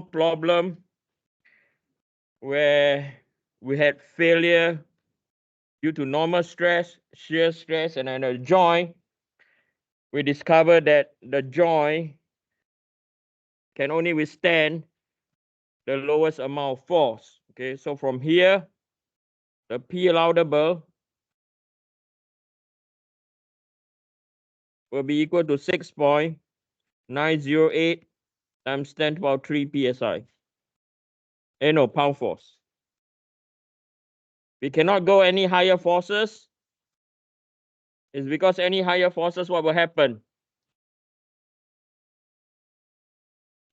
problem where we had failure due to normal stress, shear stress, and then a joint. We discovered that the joint can only withstand the lowest amount of force. Okay, so from here, the P allowable will be equal to 6.908 times 10 to the power 3 psi. No, pound force. We cannot go any higher forces. It's because any higher forces, what will happen?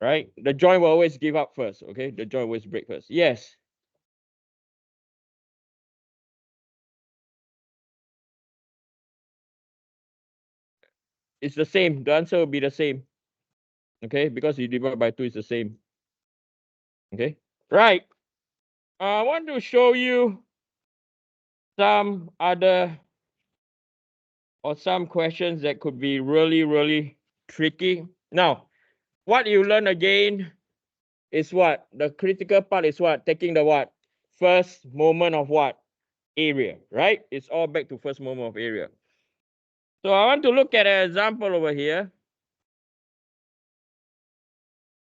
Right? The joint will always give up first. Okay, the joint always break first. Yes. It's the same. The answer will be the same. Okay, because you divide by 2 is the same. Okay, right. I want to show you some other or some questions that could be really, really tricky. Now, what you learn again is what? The critical part is what? Taking the what? First moment of what? Area, right? It's all back to first moment of area. So I want to look at an example over here.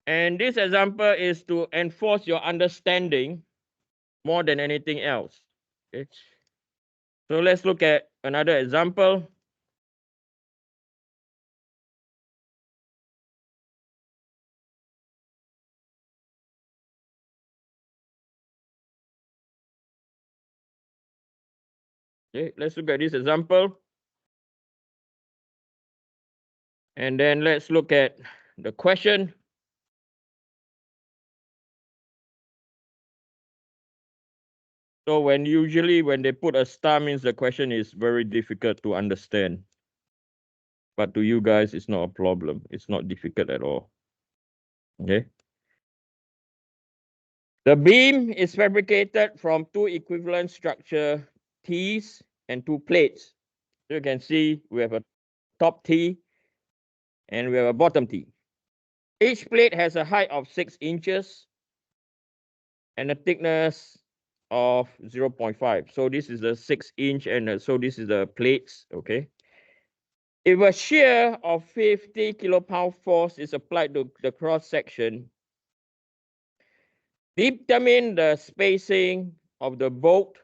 And this example is to enforce your understanding more than anything else. Okay. So let's look at another example. Okay, let's look at this example. And then let's look at the question. So usually when they put a star means the question is very difficult to understand. But to you guys, it's not a problem. It's not difficult at all. Okay. The beam is fabricated from two equivalent structure T's and two plates. So you can see we have a top T and we have a bottom T. Each plate has a height of 6 inches and a thickness of 0.5. So this is the 6-inch and so this is the plates, okay? If a shear of 50 kilopound force is applied to the cross section, determine the spacing of the bolt.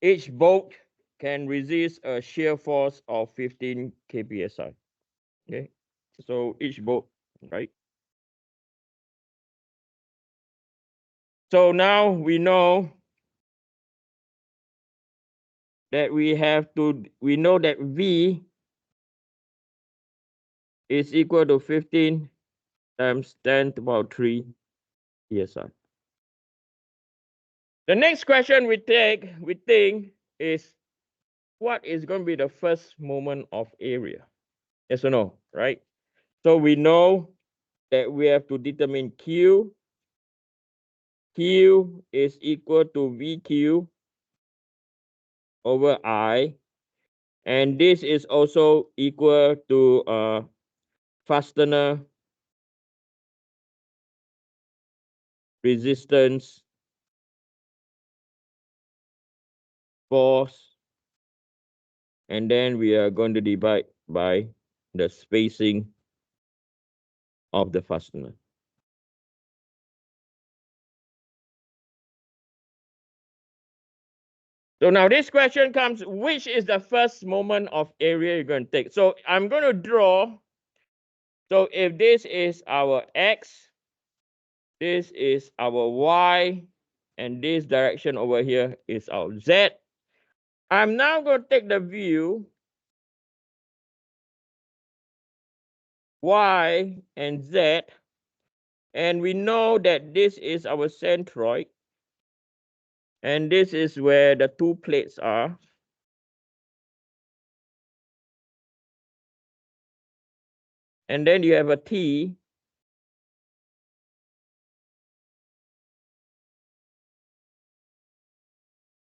Each bolt can resist a shear force of 15 kpsi. Okay, so each bolt, right? So now we know that we know that V is equal to 15 times 10 to the power 3 psi. The next question we think is, what is going to be the first moment of area? Yes or no, right? So we know that we have to determine Q. Q is equal to VQ over I. And this is also equal to fastener resistance force. And then we are going to divide by the spacing of the fastener. So now this question comes, which is the first moment of area you're going to take? So I'm going to draw. So if this is our X, this is our Y, and this direction over here is our Z. I'm now going to take the view Y and Z, and we know that this is our centroid, and this is where the two plates are. And then you have a T.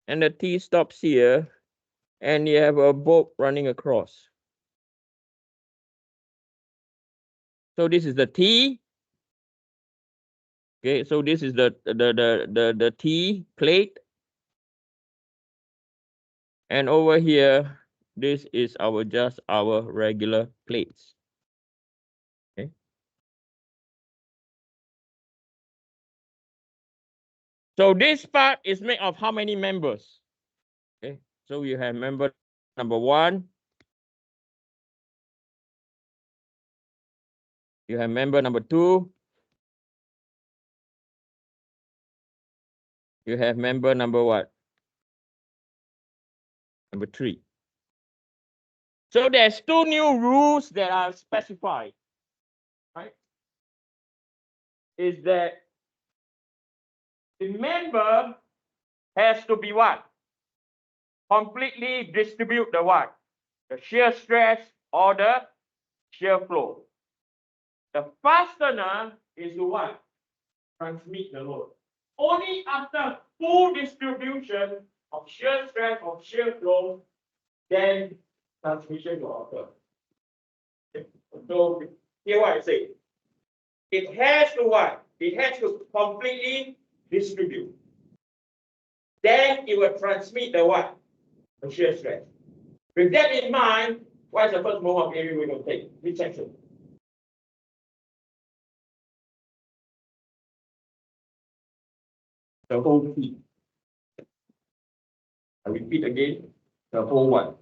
And the T stops here, and you have a bolt running across. So this is the T, Okay, so this is the T plate. And over here, this is just our regular plates. Okay. So this part is made of how many members? Okay. So you have member number 1. You have member number 2. You have member number what? Number 3. So there's 2 new rules that are specified, right? Is that the member has to be what? Completely distribute the what? The shear stress or the shear flow. The fastener is to what? Transmit the load. Only after full distribution of shear stress or shear flow, then transmission will occur. Okay. So here what I say. It has to what? It has to completely distribute. Then it will transmit the what? The shear stress. With that in mind, what is the first moment of area we're going to take? Which section? The whole T. I repeat again, the whole one,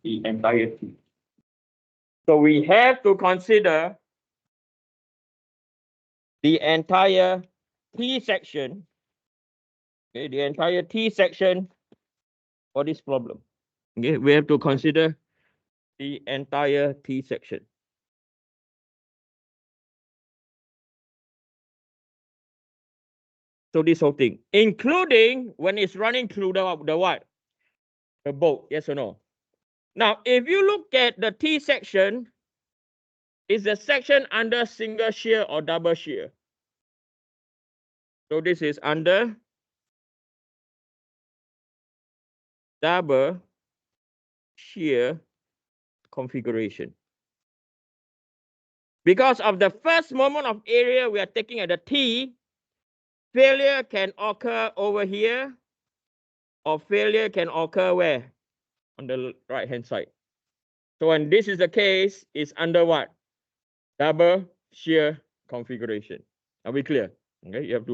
the entire T. So we have to consider the entire T section, okay, the entire T section for this problem. Okay, we have to consider the entire T section. So this whole thing, including when it's running through the what? The bolt, yes or no? Now, if you look at the T section, is the section under single shear or double shear? So this is under double shear configuration. Because of the first moment of area we are taking at the T, failure can occur over here, or failure can occur where? On the right hand side. So when this is the case, it's under what? Double shear configuration. Are we clear? Okay, you have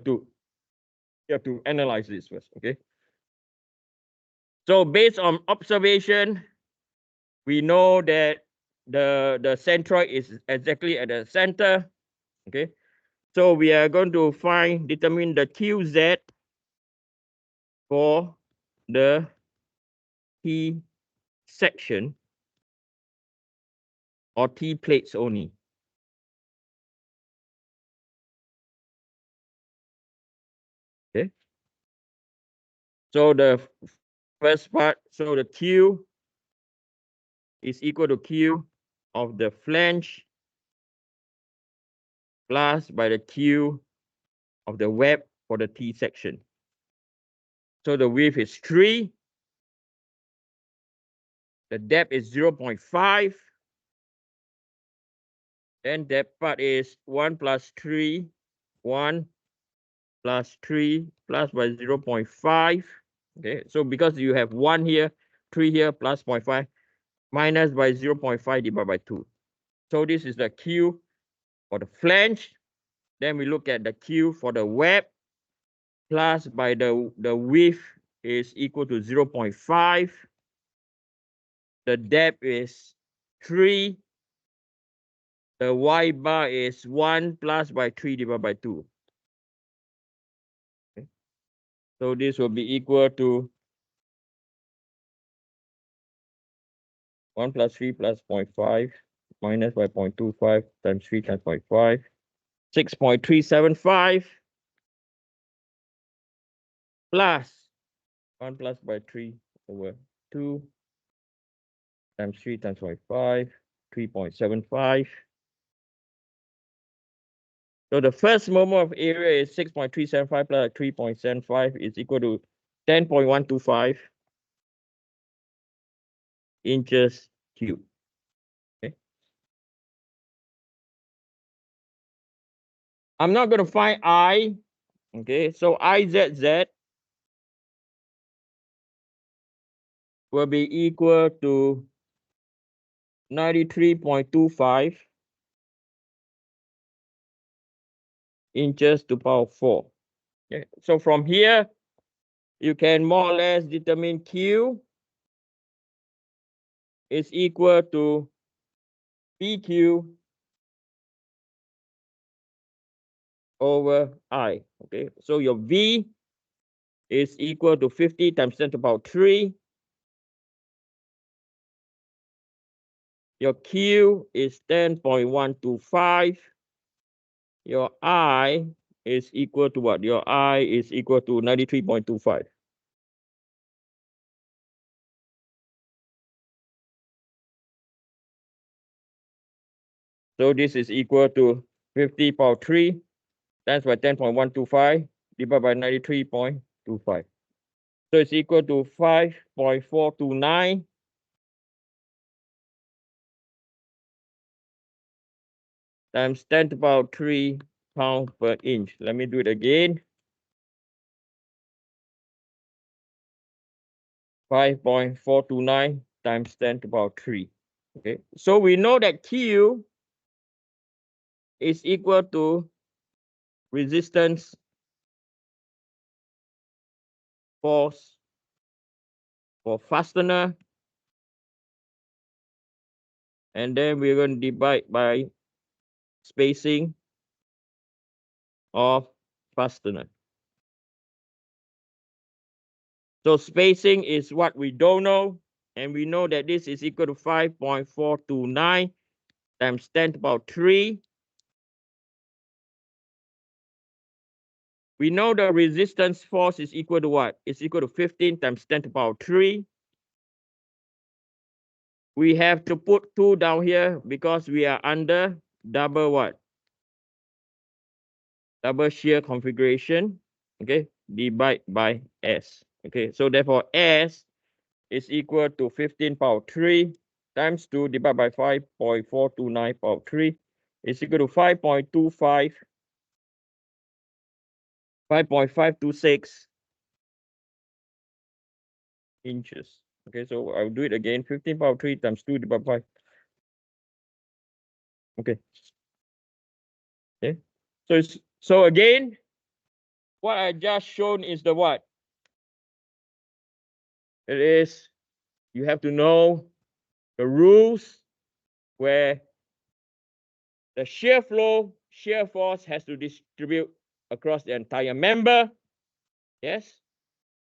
to analyze this first. Okay. So based on observation, we know that the centroid is exactly at the center. Okay. So we are going to determine the QZ for the T section or T plates only. Okay. So the first part, so the Q is equal to Q of the flange plus by the Q of the web for the T section. So the width is 3. The depth is 0.5. Then that part is 1 plus 3, 1 plus 3 plus by 0.5. Okay, so because you have 1 here, 3 here, plus 0.5, minus by 0.5 divided by 2. So this is the Q for the flange. Then we look at the Q for the web, plus by the width is equal to 0.5. The depth is 3. The Y bar is 1 plus by 3 divided by 2. Okay. So this will be equal to 1 plus 3 plus 0.5 minus by 0.25 times 3 times 0.5. 6.375 plus 1 plus by 3 over 2 times 3 times 0.5, 3.75. So the first moment of area is 6.375 plus 3.75 is equal to 10.125 inches cubed. Okay. I'm not going to find I. Okay, so IZZ will be equal to 93.25 inches to power 4. Okay, so from here, you can more or less determine Q is equal to PQ over I. Okay, so your V is equal to 50 times 10 to the power 3. Your Q is 10.125. Your I is equal to what? Your I is equal to 93.25. So this is equal to 50 power 3 times by 10.125 divided by 93.25. So it's equal to 5.429 times 10 to the power 3 pound per inch. Let me do it again. 5.429 times 10 to the power 3. Okay, so we know that Q is equal to resistance force for fastener, and then we're going to divide by spacing of fastener. So spacing is what we don't know, and we know that this is equal to 5.429 times 10 to the power 3. We know the resistance force is equal to what? It's equal to 15 times 10 to the power 3. We have to put 2 down here because we are under double what? Double shear configuration. Okay, divide by S. Okay, so therefore S is equal to 15 power 3 times 2 divided by 5.429 power 3 is equal to 5.25, 5.526 inches. Okay, so I'll do it again. 15 power 3 times 2 divided by 5. Okay. Okay. So again, what I just shown is the what? It is, you have to know the rules where the shear flow, shear force has to distribute across the entire member. Yes.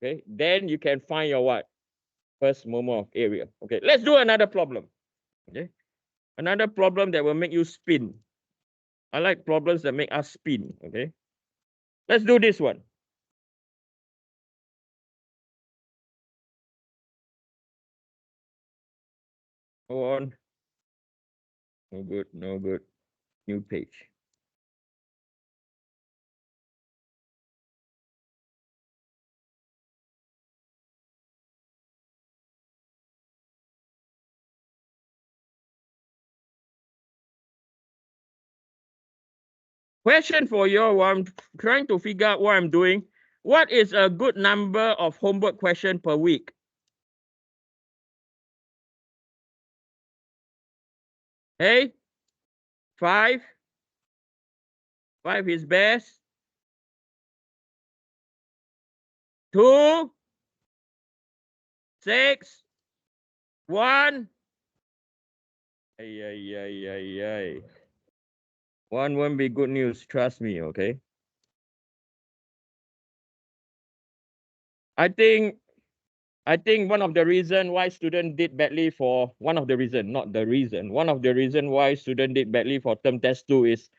Okay. Then you can find your what? First moment of area. Okay. Let's do another problem. Okay. Another problem that will make you spin. I like problems that make us spin. Okay. Let's do this one. Go on. No good. No good. New page. Question for you, I'm trying to figure out what I'm doing. What is a good number of homework question per week? Hey, 5. 5 is best. 2, 6, 1. Ay. 1 won't be good news, trust me, okay? I think one of the reason why student did badly for one of the reason why student did badly for term test 2 is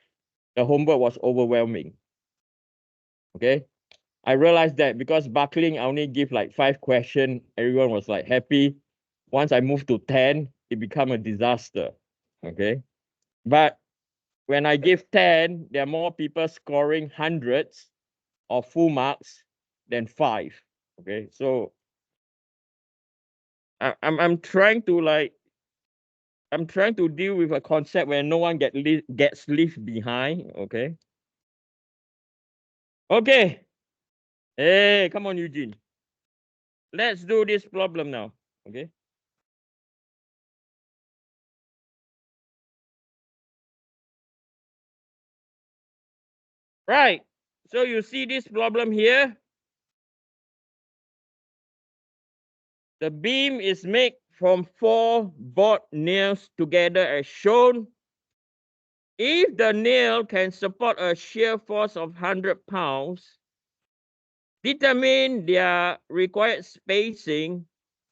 the homework was overwhelming. Okay, I realized that because buckling I only give like 5 questions, everyone was like happy. Once I moved to 10, it became a disaster. Okay, but when I give 10, there are more people scoring hundreds of full marks than 5. Okay, so I'm trying to deal with a concept where no one gets left behind. Okay, Okay. Hey, come on, Eugene. Let's do this problem now. Okay. Right. So you see this problem here. The beam is made from 4 board nails together as shown. If the nail can support a shear force of 100 pounds, determine their required spacing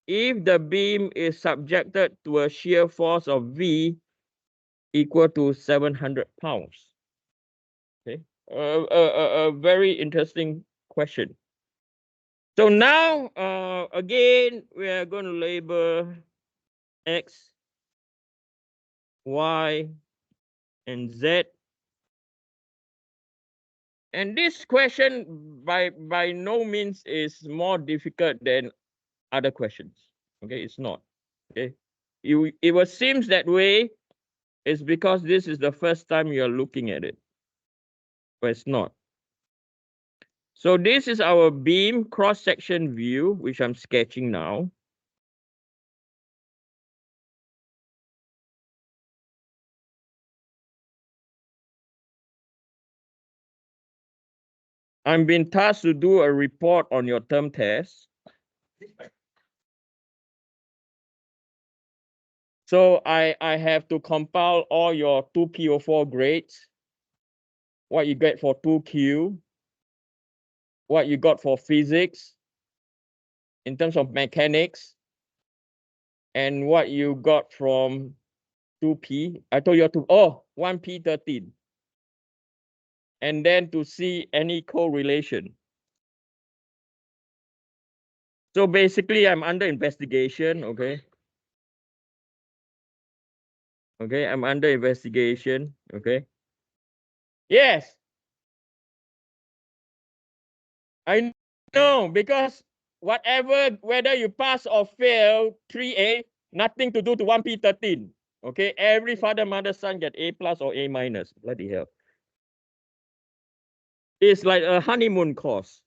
if the beam is subjected to a shear force of V equal to 700 pounds. Okay, a very interesting question. So now, again, we are going to label X, Y, and Z. And this question by no means is more difficult than other questions. Okay, it's not. Okay, it was seems that way. It's because this is the first time you're looking at it, but it's not. So this is our beam cross-section view, which I'm sketching now. I'm being tasked to do a report on your term test. So I have to compile all your 2 P04 grades, what you get for 2Q, what you got for physics in terms of mechanics, and what you got from 2P. I told you to, 1P13. And then to see any correlation. So basically, I'm under investigation, okay? Okay, I'm under investigation, okay? Yes, I know, because whether you pass or fail 3A, nothing to do to 1P13, okay? Every father, mother, son get A plus or A minus, bloody hell. It's like a honeymoon course.